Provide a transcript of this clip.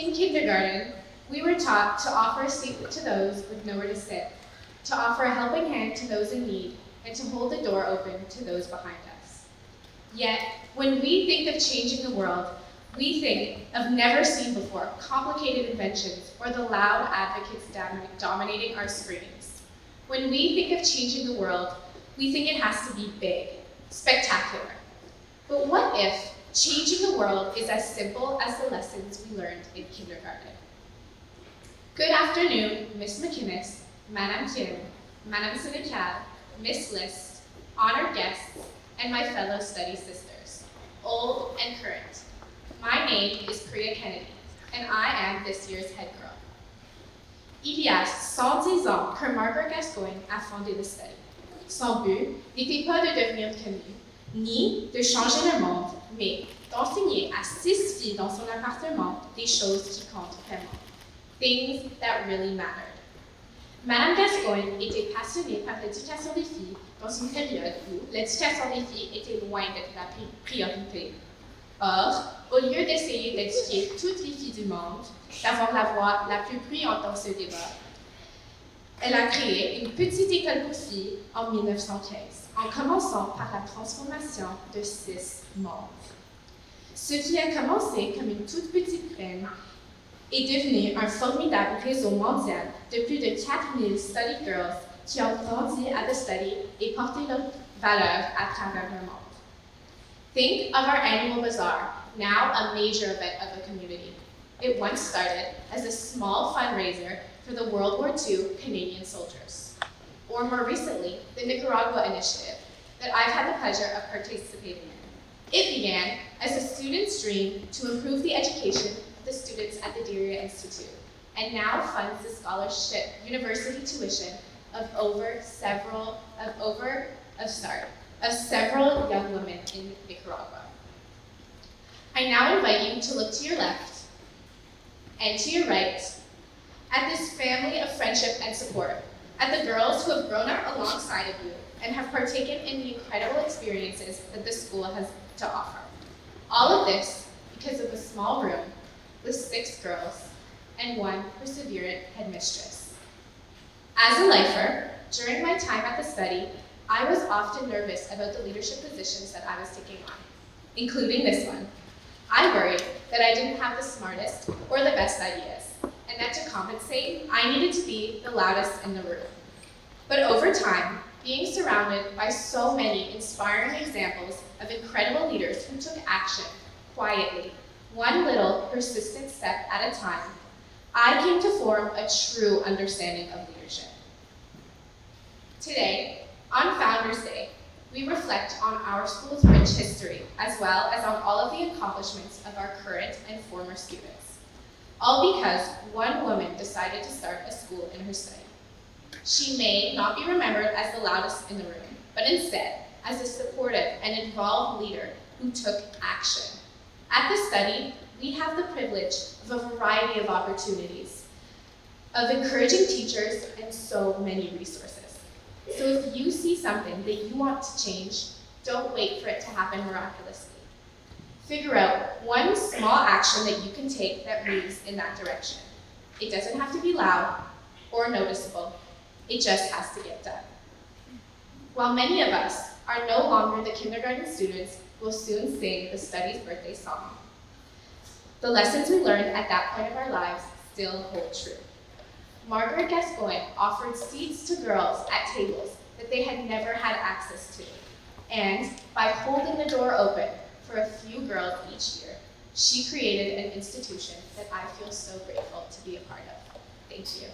In kindergarten, we were taught to offer a seat to those with nowhere to sit, to offer a helping hand to those in need, and to hold the door open to those behind us. Yet, when we think of changing the world, we think of never-seen-before complicated inventions or the loud advocates dominating our screens. When we think of changing the world, we think it has to be big, spectacular. But what if changing the world is as simple as the lessons we learned in kindergarten? Good afternoon, Miss McInnes, Madame Kim, Madame Senecal, Miss List, honored guests, and my fellow study sisters, old and current. My name is Priya Kennedy, and I am this year's head girl. Il y a 110 ans que Margaret Gascoigne a fondé le study. Son but n'était pas de devenir connue, ni de changer le monde, mais d'enseigner à 6 filles dans son appartement des choses qui comptent vraiment. Things that really mattered. Madame Gascoigne était passionnée par l'éducation des filles dans une période où l'éducation des filles était loin d'être la priorité. Or, au lieu d'essayer d'éduquer toutes les filles du monde, d'avoir la voix la plus bruyante dans ce débat, elle a créé une petite école pour filles en 1915, en commençant par la transformation de 6 mondes. Ce qui a commencé comme une toute petite graine est devenu un formidable réseau mondial de plus de 4000 study girls qui ont grandi à The Study et porté leurs valeurs à travers le monde. Think of our annual bazaar, now a major event of the community. It once started as a small fundraiser for the World War II Canadian soldiers. Or more recently, the Nicaragua initiative that I've had the pleasure of participating in. It began as a student's dream to improve the education of the students at the Diria Institute, and now funds the scholarship university tuition of several young women in Nicaragua. I now invite you to look to your left and to your right at this family of friendship and support, at the girls who have grown up alongside of you and have partaken in the incredible experiences that the school has to offer. All of this because of a small room with 6 girls and 1 perseverant headmistress. As a lifer, during my time at the study, I was often nervous about the leadership positions that I was taking on, including this one. I worried that I didn't have the smartest or the best ideas, and that to compensate, I needed to be the loudest in the room. But over time, being surrounded by so many inspiring examples of incredible leaders who took action quietly, one little persistent step at a time, I came to form a true understanding of leadership. Today, on Founders Day, we reflect on our school's rich history, as well as on all of the accomplishments of our current and former students. All because one woman decided to start a school in her study. She may not be remembered as the loudest in the room, but instead as a supportive and involved leader who took action. At the study, we have the privilege of a variety of opportunities, of encouraging teachers, and so many resources. So if you see something that you want to change, don't wait for it to happen miraculously. Figure out one small action that you can take that moves in that direction. It doesn't have to be loud or noticeable. It just has to get done. While many of us are no longer the kindergarten students who will soon sing the study's birthday song, the lessons we learned at that point of our lives still hold true. Margaret Gascoigne offered seats to girls at tables that they had never had access to. And by holding the door open for a few girls each year, she created an institution that I feel so grateful to be a part of. Thank you.